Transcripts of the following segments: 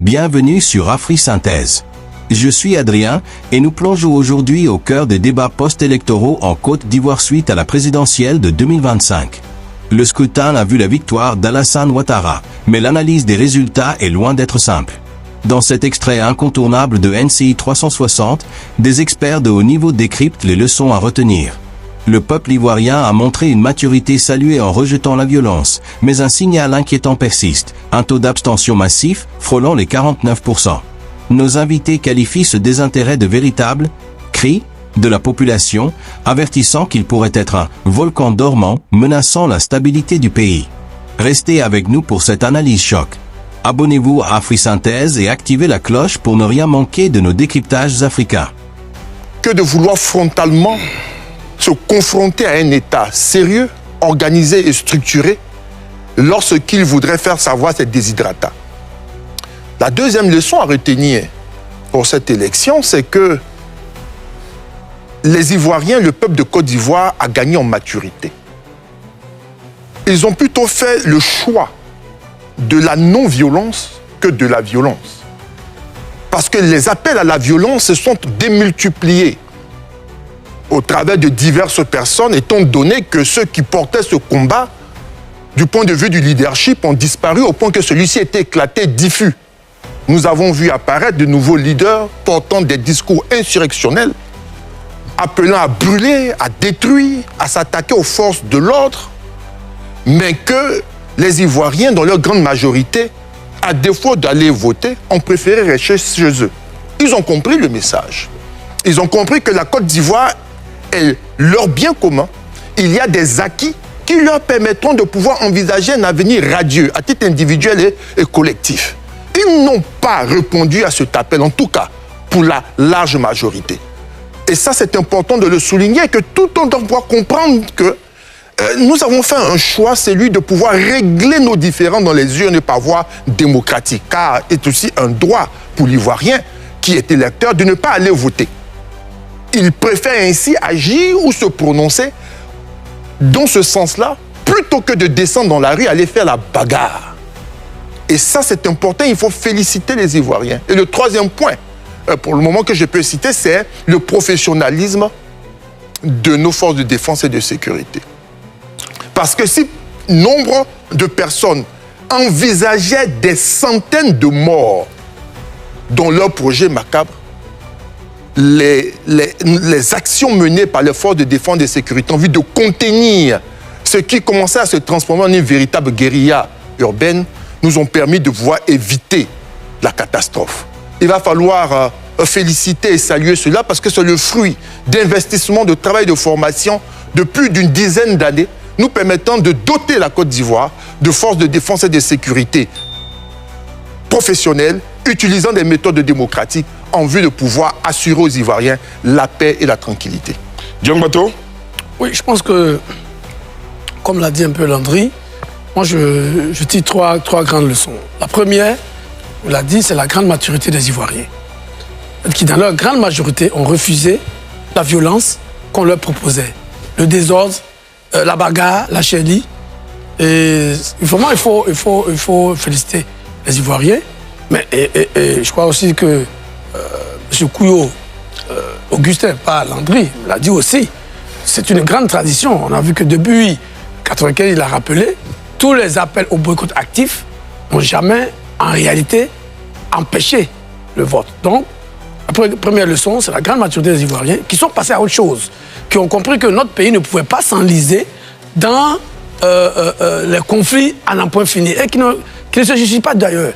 Bienvenue sur AfriSynthèse. Je suis Adrien et nous plongeons aujourd'hui au cœur des débats post-électoraux en Côte d'Ivoire suite à la présidentielle de 2025. Le scrutin a vu la victoire d'Alassane Ouattara, mais l'analyse des résultats est loin d'être simple. Dans cet extrait incontournable de NCI 360, des experts de haut niveau décryptent les leçons à retenir. Le peuple ivoirien a montré une maturité saluée en rejetant la violence, mais un signal inquiétant persiste, un taux d'abstention massif frôlant les 49%. Nos invités qualifient ce désintérêt de véritable « cri » de la population, avertissant qu'il pourrait être un « volcan dormant » menaçant la stabilité du pays. Restez avec nous pour cette analyse choc. Abonnez-vous à AfriSynthèse et activez la cloche pour ne rien manquer de nos décryptages africains. Que de vouloir frontalement se confronter à un État sérieux, organisé et structuré lorsqu'il voudrait faire savoir ses desiderata. La deuxième leçon à retenir pour cette élection, c'est que les Ivoiriens, le peuple de Côte d'Ivoire a gagné en maturité. Ils ont plutôt fait le choix de la non-violence que de la violence. Parce que les appels à la violence se sont démultipliés au travers de diverses personnes, étant donné que ceux qui portaient ce combat, du point de vue du leadership, ont disparu au point que celui-ci était éclaté, diffus. Nous avons vu apparaître de nouveaux leaders portant des discours insurrectionnels, appelant à brûler, à détruire, à s'attaquer aux forces de l'ordre, mais que les Ivoiriens, dans leur grande majorité, à défaut d'aller voter, ont préféré rester chez eux. Ils ont compris le message. Ils ont compris que la Côte d'Ivoire est leur bien commun. Il y a des acquis qui leur permettront de pouvoir envisager un avenir radieux à titre individuel et collectif. Ils n'ont pas répondu à cet appel, en tout cas pour la large majorité. Et ça, c'est important de le souligner, que tout le monde doit comprendre que nous avons fait un choix, celui de pouvoir régler nos différends dans les urnes par voie démocratique, car c'est aussi un droit pour l'Ivoirien qui est électeur de ne pas aller voter. Il préfère ainsi agir ou se prononcer dans ce sens-là, plutôt que de descendre dans la rue, aller faire la bagarre. Et ça, c'est important, il faut féliciter les Ivoiriens. Et le troisième point, pour le moment que je peux citer, c'est le professionnalisme de nos forces de défense et de sécurité. Parce que si nombre de personnes envisageaient des centaines de morts dans leur projet macabre, les actions menées par les forces de défense et de sécurité en vue de contenir ce qui commençait à se transformer en une véritable guérilla urbaine nous ont permis de pouvoir éviter la catastrophe. Il va falloir féliciter et saluer cela parce que c'est le fruit d'investissements, de travail, de formation de plus d'une dizaine d'années, nous permettant de doter la Côte d'Ivoire de forces de défense et de sécurité professionnelles, utilisant des méthodes démocratiques en vue de pouvoir assurer aux Ivoiriens la paix et la tranquillité. John Bato? Oui, je pense que, comme l'a dit un peu Landry, moi je tire trois grandes leçons. La première, on l'a dit, c'est la grande maturité des Ivoiriens, qui dans leur grande majorité ont refusé la violence qu'on leur proposait, le désordre, la bagarre, la chérie. Et vraiment, il faut féliciter les Ivoiriens. Mais je crois aussi que M. Couillot, Augustin, pas Landry, l'a dit aussi, c'est une grande tradition. On a vu que depuis 1995, il a rappelé, tous les appels au boycott actif n'ont jamais, en réalité, empêché le vote. Donc, la première leçon, c'est la grande maturité des Ivoiriens qui sont passés à autre chose, qui ont compris que notre pays ne pouvait pas s'enliser dans les conflits à n'en point fini et qui ne se justifient pas d'ailleurs.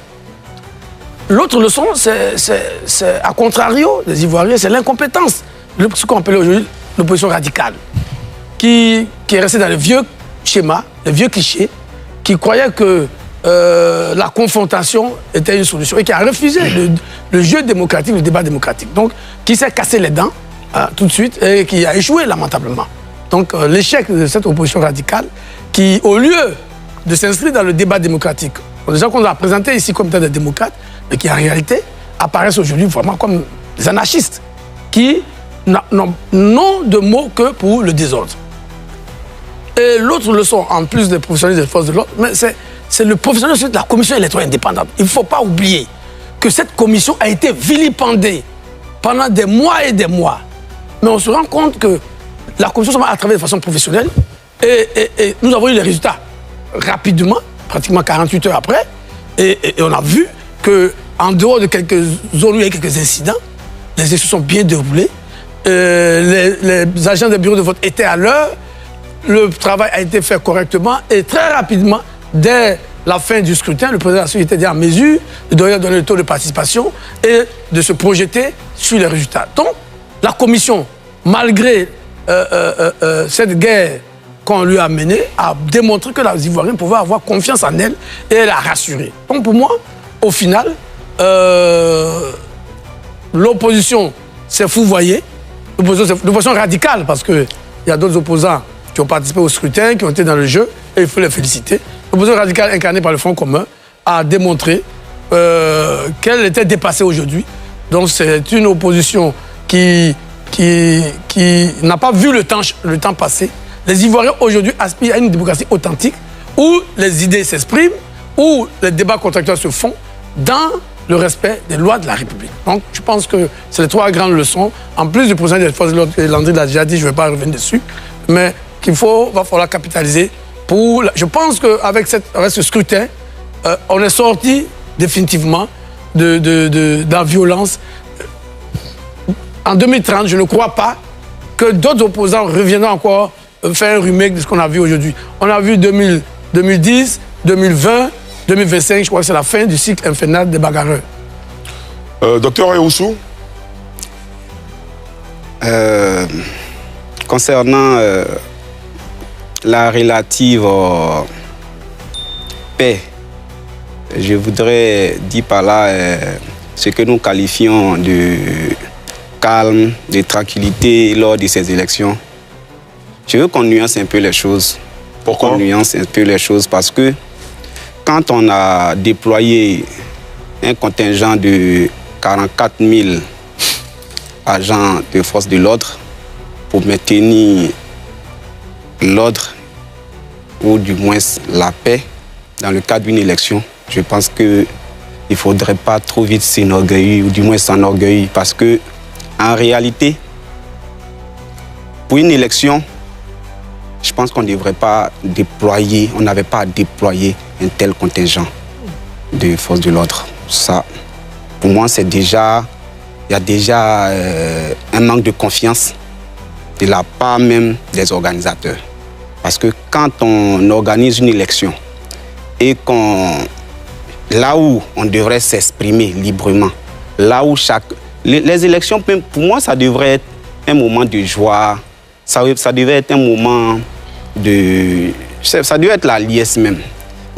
L'autre leçon, c'est à contrario des Ivoiriens, c'est l'incompétence, ce qu'on appelle aujourd'hui l'opposition radicale, qui est restée dans le vieux schéma, les vieux clichés, qui croyait que la confrontation était une solution et qui a refusé le jeu démocratique, le débat démocratique. Donc, qui s'est cassé les dents tout de suite et qui a échoué lamentablement. Donc, l'échec de cette opposition radicale qui, au lieu de s'inscrire dans le débat démocratique, les gens qu'on a présentés ici comme étant des démocrates, mais qui en réalité apparaissent aujourd'hui vraiment comme des anarchistes qui n'ont de mots que pour le désordre. Et l'autre leçon, en plus des professionnels des forces de l'ordre, c'est le professionnalisme de la commission électorale indépendante. Il ne faut pas oublier que cette commission a été vilipendée pendant des mois et des mois. Mais on se rend compte que la commission a travaillé de façon professionnelle et nous avons eu les résultats rapidement, pratiquement 48 heures après. Et on a vu qu'en dehors de quelques zones où il y a eu quelques incidents, les élections sont bien déroulées. Les agents des bureaux de vote étaient à l'heure. Le travail a été fait correctement et très rapidement, dès la fin du scrutin, le président était déjà en mesure de donner le taux de participation et de se projeter sur les résultats. Donc, la commission, malgré cette guerre qu'on lui a menée, a démontré que les Ivoiriens pouvaient avoir confiance en elle et elle a rassuré. Donc, pour moi, au final, l'opposition s'est fouvoyée, l'opposition radicale, parce qu'il y a d'autres opposants qui ont participé au scrutin, qui ont été dans le jeu, et il faut les féliciter. L'opposition radicale incarnée par le Front commun a démontré qu'elle était dépassée aujourd'hui. Donc c'est une opposition qui n'a pas vu le temps passer. Les Ivoiriens aujourd'hui aspirent à une démocratie authentique où les idées s'expriment, où les débats contractuels se font dans le respect des lois de la République. Donc je pense que c'est les 3 grandes leçons. En plus du président des forces de l'ordre, Landry l'a déjà dit, je ne vais pas revenir dessus, mais qu'il va falloir capitaliser pour... Je pense qu'avec ce scrutin, on est sorti définitivement de la violence. En 2030, je ne crois pas que d'autres opposants reviendront encore faire un remake de ce qu'on a vu aujourd'hui. On a vu 2010, 2020, 2025, je crois que c'est la fin du cycle infernal des bagarreurs. Docteur Ayoussou? Concernant la relative paix, je voudrais dire par là ce que nous qualifions de calme, de tranquillité lors de ces élections. Je veux qu'on nuance un peu les choses. Pourquoi? On nuance un peu les choses parce que quand on a déployé un contingent de 44 000 agents de force de l'ordre pour maintenir l'ordre ou du moins la paix dans le cadre d'une élection, je pense qu'il ne faudrait pas trop vite s'enorgueillir ou du moins s'enorgueillir parce que en réalité, pour une élection, je pense qu'on ne devrait pas déployer, on n'avait pas à déployer un tel contingent de forces de l'ordre. Ça, pour moi, c'est déjà, il y a déjà un manque de confiance de la part même des organisateurs. Parce que quand on organise une élection et là où on devrait s'exprimer librement, là où les élections, pour moi, ça devrait être un moment de joie, ça devait être un moment de... Ça devait être la liesse même.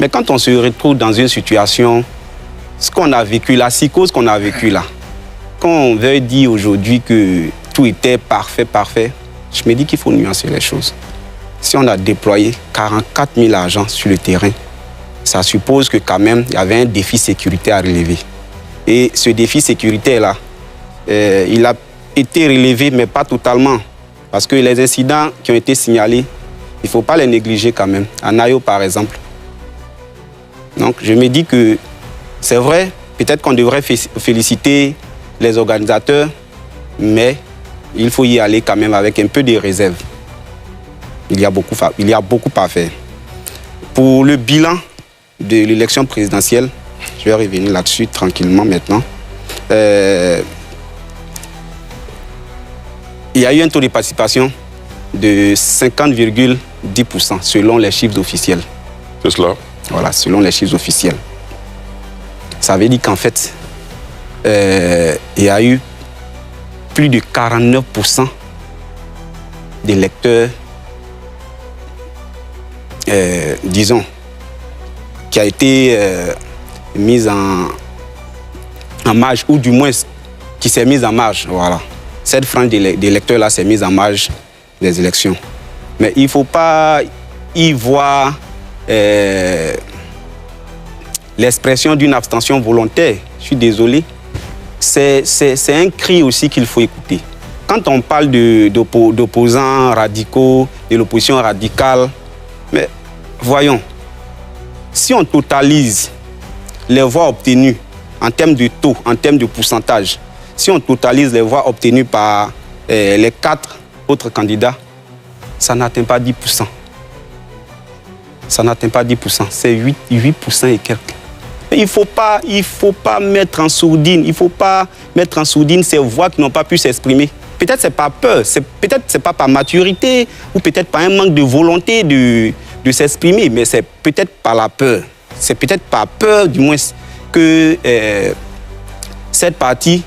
Mais quand on se retrouve dans une situation, ce qu'on a vécu, la psychose qu'on a vécue là, quand on veut dire aujourd'hui que tout était parfait, je me dis qu'il faut nuancer les choses. Si on a déployé 44 000 agents sur le terrain, ça suppose que quand même, il y avait un défi sécuritaire à relever. Et ce défi sécuritaire-là, il a été relevé, mais pas totalement. Parce que les incidents qui ont été signalés, il ne faut pas les négliger quand même. À Nayo, par exemple. Donc, je me dis que c'est vrai, peut-être qu'on devrait féliciter les organisateurs, mais il faut y aller quand même avec un peu de réserve. Il y a beaucoup à faire. Pour le bilan de l'élection présidentielle, je vais revenir là-dessus tranquillement maintenant. Il y a eu un taux de participation de 50,10% selon les chiffres officiels. C'est cela. Voilà, selon les chiffres officiels. Ça veut dire qu'en fait, il y a eu plus de 49% d'électeurs, disons, qui a été mis en marge, ou du moins qui s'est mise en marge. Voilà. Cette frange d'électeurs-là s'est mise en marge des élections. Mais il ne faut pas y voir l'expression d'une abstention volontaire. Je suis désolé. C'est un cri aussi qu'il faut écouter. Quand on parle d'opposants radicaux, de l'opposition radicale, mais voyons, si on totalise les voix obtenues en termes de taux, en termes de pourcentage, si on totalise les voix obtenues par les 4 autres candidats, ça n'atteint pas 10%. Ça n'atteint pas 10%, c'est 8% et quelques. Il ne faut pas mettre en sourdine, ces voix qui n'ont pas pu s'exprimer. Peut-être c'est pas peur, peut-être c'est pas par maturité, ou peut-être par un manque de volonté de s'exprimer, mais c'est peut-être par la peur. C'est peut-être par peur, du moins, que cette partie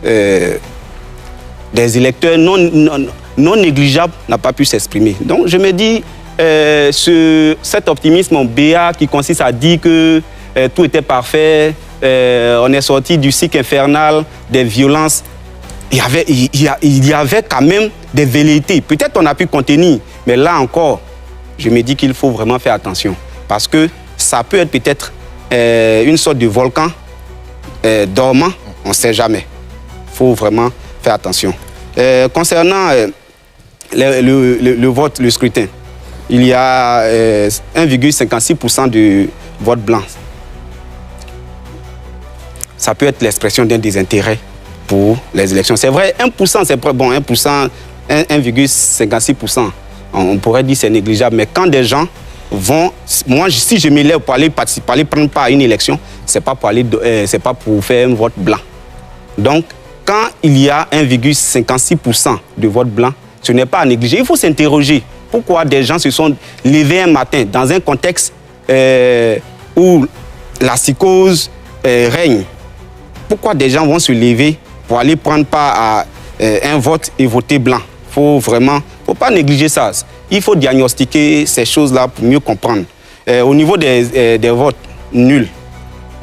des électeurs non négligeables n'a pas pu s'exprimer. Donc je me dis, cet optimisme béat qui consiste à dire que tout était parfait, on est sorti du cycle infernal des violences, il y avait quand même des velléités. Peut-être on a pu contenir, mais là encore, je me dis qu'il faut vraiment faire attention. Parce que ça peut être peut-être une sorte de volcan dormant, on ne sait jamais. Il faut vraiment faire attention. Concernant le vote, le scrutin, il y a 1,56% de vote blanc. Ça peut être l'expression d'un désintérêt pour les élections. C'est vrai, 1%, c'est bon, 1%, 1,56%. On pourrait dire que c'est négligeable, mais quand des gens vont... Moi, si je m'élève pour aller participer, pour aller prendre part à une élection, ce n'est pas pour faire un vote blanc. Donc, quand il y a 1,56% de vote blanc, ce n'est pas à négliger. Il faut s'interroger. Pourquoi des gens se sont levés un matin dans un contexte où la psychose règne? Pourquoi des gens vont se lever pour aller prendre part à un vote et voter blanc? Il faut pas négliger ça. Il faut diagnostiquer ces choses-là pour mieux comprendre. Au niveau des votes nuls,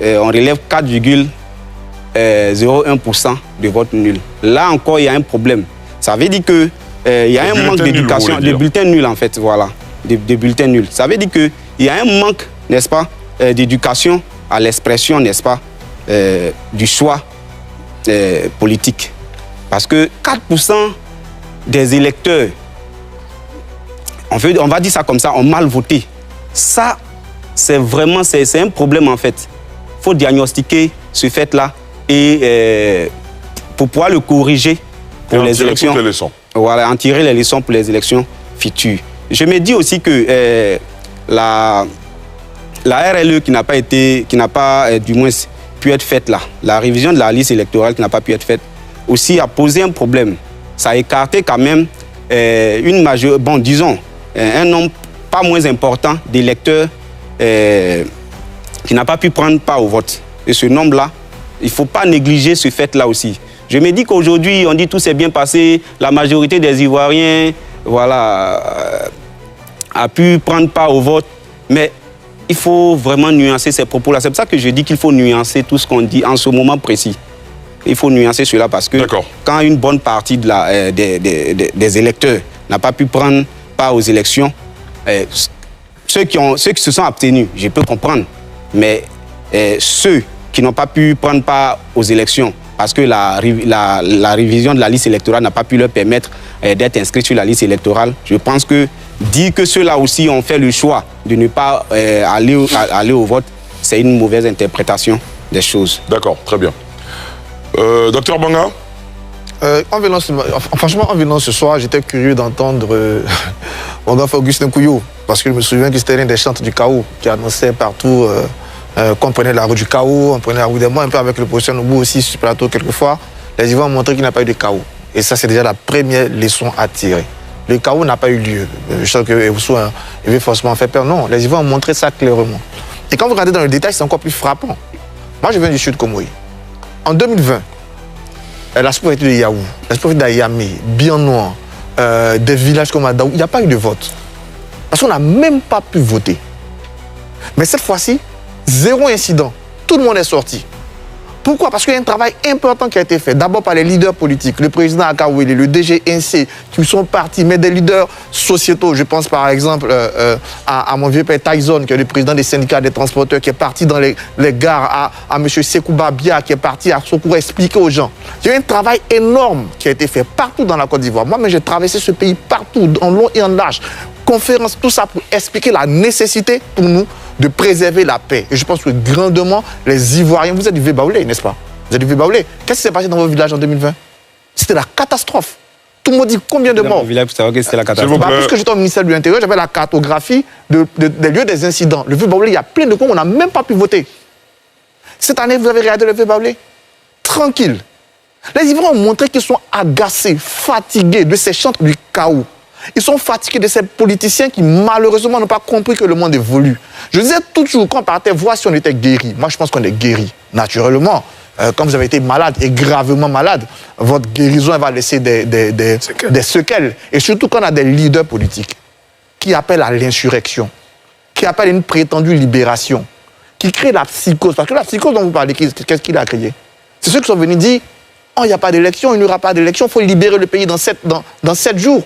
on relève 4,01% de votes nuls. Là encore, il y a un problème. Ça veut dire que il y a un manque d'éducation, de bulletins nuls en fait, voilà, de bulletins nuls. Ça veut dire qu'il y a un manque, n'est-ce pas, d'éducation à l'expression, n'est-ce pas, du choix politique. Parce que 4% des électeurs, on va dire ça comme ça, ont mal voté. Ça, c'est un problème en fait. Il faut diagnostiquer ce fait-là et pour pouvoir le corriger pour les élections. Toutes les leçons. Voilà, en tirer les leçons pour les élections futures. Je me dis aussi que la RLE qui n'a pas du moins pu être faite là, la révision de la liste électorale qui n'a pas pu être faite, aussi a posé un problème. Ça a écarté quand même un nombre pas moins important d'électeurs qui n'a pas pu prendre part au vote. Et ce nombre-là, il ne faut pas négliger ce fait-là aussi. Je me dis qu'aujourd'hui, on dit tout s'est bien passé, la majorité des Ivoiriens, voilà, a pu prendre part au vote, mais il faut vraiment nuancer ces propos-là. C'est pour ça que je dis qu'il faut nuancer tout ce qu'on dit en ce moment précis. Il faut nuancer cela parce que quand une bonne partie des électeurs n'a pas pu prendre part aux élections, ceux qui se sont abstenus, je peux comprendre, mais ceux qui n'ont pas pu prendre part aux élections parce que la révision de la liste électorale n'a pas pu leur permettre d'être inscrits sur la liste électorale, je pense que dire que ceux-là aussi ont fait le choix de ne pas aller au vote, c'est une mauvaise interprétation des choses. D'accord, très bien. Docteur Banga, franchement, en venant ce soir, j'étais curieux d'entendre mon enfant Augustin Couillot, parce que je me souviens que c'était l'un des chantres du chaos qui annonçait partout qu'on prenait la route du chaos, on prenait la route des morts, un peu avec le professeur Noubou aussi sur ce plateau quelquefois. Les Ivoiriens ont montré qu'il n'y a pas eu de chaos. Et ça, c'est déjà la première leçon à tirer. Le chaos n'a pas eu lieu. Je sens que Ewusu veut forcément faire peur. Non, les Ivoiriens ont montré ça clairement. Et quand vous regardez dans le détail, c'est encore plus frappant. Moi, je viens du Sud Comoé. En 2020, la sous-préfecture de Yaou, la sous-préfecture d'Ayamé, Biennois, des villages comme Adaou, il n'y a pas eu de vote. Parce qu'on n'a même pas pu voter. Mais cette fois-ci, zéro incident. Tout le monde est sorti. Pourquoi? Parce qu'il y a un travail important qui a été fait. D'abord par les leaders politiques, le président Akawele, le DGNC, qui sont partis, mais des leaders sociétaux. Je pense par exemple à mon vieux père Tyson, qui est le président des syndicats des transporteurs, qui est parti dans les gares, à M. Sekouba Bia, qui est parti à Sokoura expliquer aux gens. Il y a eu un travail énorme qui a été fait partout dans la Côte d'Ivoire. Moi-même, j'ai traversé ce pays partout, en long et en large. Conférences, tout ça pour expliquer la nécessité pour nous de préserver la paix. Et je pense que grandement, les Ivoiriens, vous êtes du Vébaoulé, n'est-ce pas? Vous êtes du Vébaoulé. Qu'est-ce qui s'est passé dans vos villages en 2020? C'était la catastrophe. Tout le monde dit combien de morts? Village pour savoir que c'était la catastrophe. Puisque j'étais au ministère de l'Intérieur, j'avais la cartographie des lieux des incidents. Le Vébaoulé, il y a plein de coins où on n'a même pas pu voter. Cette année, vous avez regardé le Vébaoulé? Tranquille. Les Ivoiriens ont montré qu'ils sont agacés, fatigués de ces chantres du chaos. Ils sont fatigués de ces politiciens qui, malheureusement, n'ont pas compris que le monde évolue. Je disais toujours, quand on partait voir si on était guéri. Moi, je pense qu'on est guéri, naturellement. Quand vous avez été malade et gravement malade, votre guérison elle va laisser des séquelles. Et surtout quand on a des leaders politiques qui appellent à l'insurrection, qui appellent à une prétendue libération, qui créent la psychose. Parce que la psychose dont vous parlez, qu'est-ce qu'il a créé? C'est ceux qui sont venus dire « Oh, il n'y a pas d'élection, il n'y aura pas d'élection, il faut libérer le pays dans 7 jours. »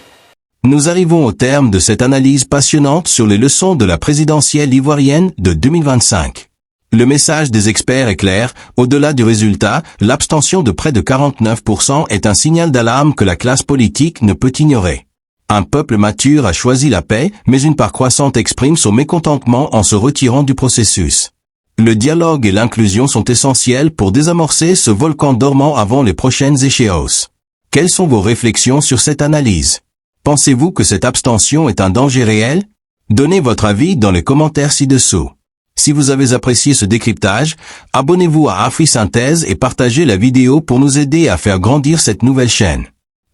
Nous arrivons au terme de cette analyse passionnante sur les leçons de la présidentielle ivoirienne de 2025. Le message des experts est clair, au-delà du résultat, l'abstention de près de 49% est un signal d'alarme que la classe politique ne peut ignorer. Un peuple mature a choisi la paix, mais une part croissante exprime son mécontentement en se retirant du processus. Le dialogue et l'inclusion sont essentiels pour désamorcer ce volcan dormant avant les prochaines échéances. Quelles sont vos réflexions sur cette analyse? Pensez-vous que cette abstention est un danger réel? Donnez votre avis dans les commentaires ci-dessous. Si vous avez apprécié ce décryptage, abonnez-vous à AfriSynthèse et partagez la vidéo pour nous aider à faire grandir cette nouvelle chaîne.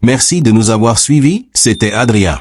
Merci de nous avoir suivis, c'était Adrien.